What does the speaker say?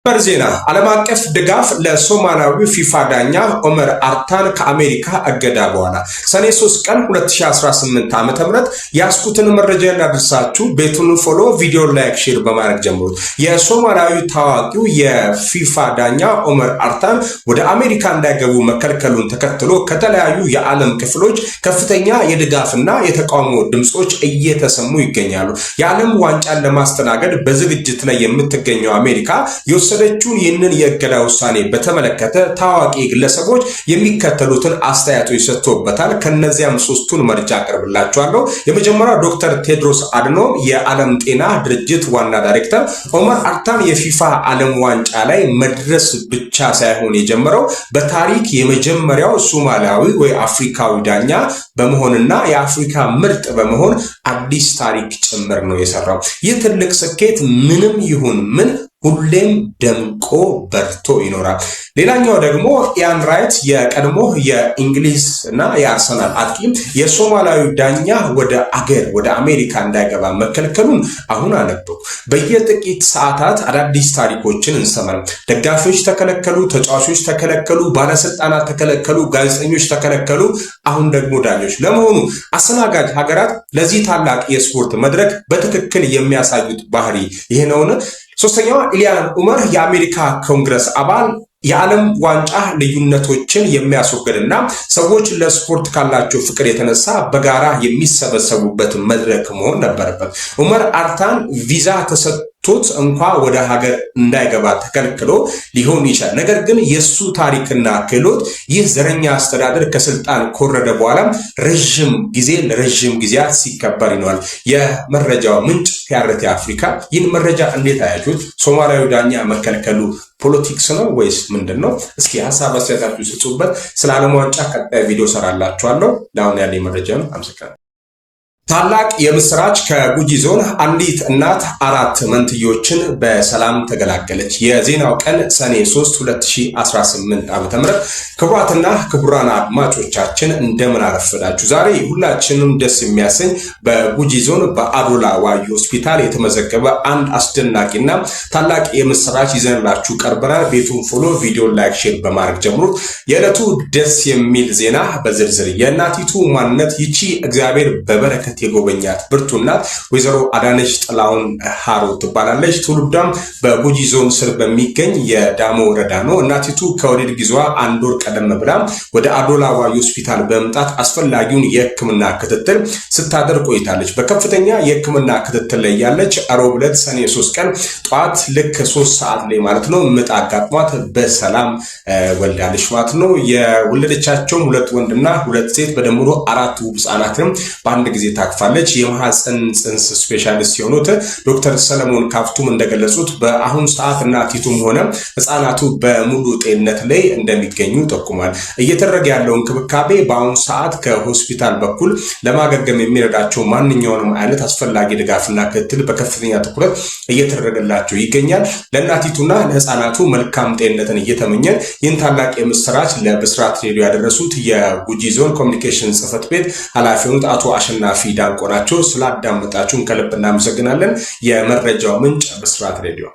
በርዜና ዓለም አቀፍ ድጋፍ ለሶማሊያዊ ፊፋ ዳኛ ኦመር አርታን ከአሜሪካ እገዳ በኋላ ሰኔ 3 ቀን 2018 ዓ.ም ያስኩትን መረጃ እናደርሳችሁ። ቤቱን ፎሎ፣ ቪዲዮ ላይክ፣ ሼር በማድረግ ጀምሩት። የሶማሊያዊ ታዋቂው የፊፋ ዳኛ ኦመር አርታን ወደ አሜሪካ እንዳይገቡ መከልከሉን ተከትሎ ከተለያዩ የዓለም ክፍሎች ከፍተኛ የድጋፍና የተቃውሞ ድምጾች እየተሰሙ ይገኛሉ። የዓለም ዋንጫን ለማስተናገድ በዝግጅት ላይ የምትገኘው አሜሪካ የወሰደችውን ይህንን የእገዳ ውሳኔ በተመለከተ ታዋቂ ግለሰቦች የሚከተሉትን አስተያየቶች ሰጥተውበታል። ከነዚያም ሶስቱን መርጫ አቀርብላችኋለሁ። የመጀመሪያው ዶክተር ቴድሮስ አድኖም የዓለም ጤና ድርጅት ዋና ዳይሬክተር ኦመር አርታን የፊፋ ዓለም ዋንጫ ላይ መድረስ ብቻ ሳይሆን የጀመረው በታሪክ የመጀመሪያው ሶማሊያዊ ወይ አፍሪካዊ ዳኛ በመሆንና የአፍሪካ ምርጥ በመሆን አዲስ ታሪክ ጭምር ነው የሰራው። ይህ ትልቅ ስኬት ምንም ይሁን ምን ሁሌም ደምቆ በርቶ ይኖራል። ሌላኛው ደግሞ ኢያን ራይት የቀድሞ የእንግሊዝ እና የአርሰናል አጥቂ የሶማሊያዊ ዳኛ ወደ አሜሪካ እንዳይገባ መከልከሉን አሁን አነበው። በየጥቂት ሰዓታት አዳዲስ ታሪኮችን እንሰማለን። ደጋፊዎች ተከለከሉ፣ ተጫዋቾች ተከለከሉ፣ ባለስልጣናት ተከለከሉ፣ ጋዜጠኞች ተከለከሉ፣ አሁን ደግሞ ዳኞች። ለመሆኑ አስተናጋጅ ሀገራት ለዚህ ታላቅ የስፖርት መድረክ በትክክል የሚያሳዩት ባህሪ ይሄ ነውን? ሶስተኛው ኢልያን ኡመር የአሜሪካ ኮንግረስ አባል የዓለም ዋንጫ ልዩነቶችን የሚያስወግድና ሰዎች ለስፖርት ካላቸው ፍቅር የተነሳ በጋራ የሚሰበሰቡበት መድረክ መሆን ነበረበት። ኡመር አርታን ቪዛ ተሰጥቶት እንኳ ወደ ሀገር እንዳይገባ ተከልክሎ ሊሆን ይችላል። ነገር ግን የሱ ታሪክና ክህሎት ይህ ዘረኛ አስተዳደር ከስልጣን ከወረደ በኋላ ለረጅም ጊዜያት ሲከበር ይኖራል። የመረጃው ምንጭ ቲአርቲ አፍሪካ። ይህን መረጃ እንዴት አያችሁት? ሶማሊያዊ ዳኛ መከልከሉ ፖለቲክስ ነው ወይስ ምንድነው? እስኪ ሐሳብ አስተያየታችሁ ስጡበት። ስለ ዓለም ዋንጫ ቀጣይ ቪዲዮ ሰራላችኋለሁ። ለአሁን ያለኝ መረጃ ነው። አመሰግናለሁ። ታላቅ የምስራች ከጉጂ ዞን አንዲት እናት 4 መንትዮችን በሰላም ተገላገለች። የዜናው ቀን ሰኔ 3 2018 ዓ.ም። ክቡራትና ክቡራን አድማጮቻችን እንደምን አረፈዳችሁ። ዛሬ ሁላችንም ደስ የሚያሰኝ በጉጂ ዞን በአዶላ ዋዩ ሆስፒታል የተመዘገበ አንድ አስደናቂና ታላቅ የምስራች ይዘንላችሁ ቀርበናል። ቤቱን ፎሎ፣ ቪዲዮ ላይክ፣ ሼር በማድረግ ጀምሩት። የዕለቱ ደስ የሚል ዜና በዝርዝር የእናቲቱ ማንነት ይቺ እግዚአብሔር በበረከት የጎበኛት ብርቱ እናት ወይዘሮ አዳነች ጥላውን ሃሮ ትባላለች። ትውልዷም በጉጂ ዞን ስር በሚገኝ የዳሞ ወረዳ ነው። እናቲቱ ከወሊድ ጊዜዋ 1 ወር ቀደም ብላ ወደ አዶላ ዋዩ ሆስፒታል በመምጣት አስፈላጊውን የሕክምና ክትትል ስታደርግ ቆይታለች። በከፍተኛ የሕክምና ክትትል ላይ ያለች ዓርብ ዕለት ሰኔ 3 ቀን ጧት ልክ 3 ሰዓት ላይ ማለት ነው ምጥ አጋጥሟት በሰላም ወልዳለች ማለት ነው። የወለደቻቸውም 2 ወንድና 2 ሴት በድምሩ 4 ውብ ህጻናትን በአንድ ጊዜ ታቅፋለች። የማህፀን ጽንስ ስፔሻሊስት የሆኑት ዶክተር ሰለሞን ካፍቱም እንደገለጹት በአሁን ሰዓት እናቲቱም ሆነ ህፃናቱ በሙሉ ጤንነት ላይ እንደሚገኙ ጠቁሟል። እየተደረገ ያለው እንክብካቤ በአሁን ሰዓት ከሆስፒታል በኩል ለማገገም የሚረዳቸው ማንኛውንም አይነት አስፈላጊ ድጋፍና ክትትል በከፍተኛ ትኩረት እየተደረገላቸው ይገኛል። ለእናቲቱና ለህፃናቱ መልካም ጤንነትን እየተመኘን ይህን ታላቅ የምስራች ለብስራት ሬዲዮ ያደረሱት የጉጂ ዞን ኮሚኒኬሽን ጽህፈት ቤት ኃላፊ የሆኑት አቶ አሸናፊ ዳንቆ ናቸው። ስላዳመጣችሁን ከልብ እናመሰግናለን። የመረጃው ምንጭ ብስራት ሬዲዮ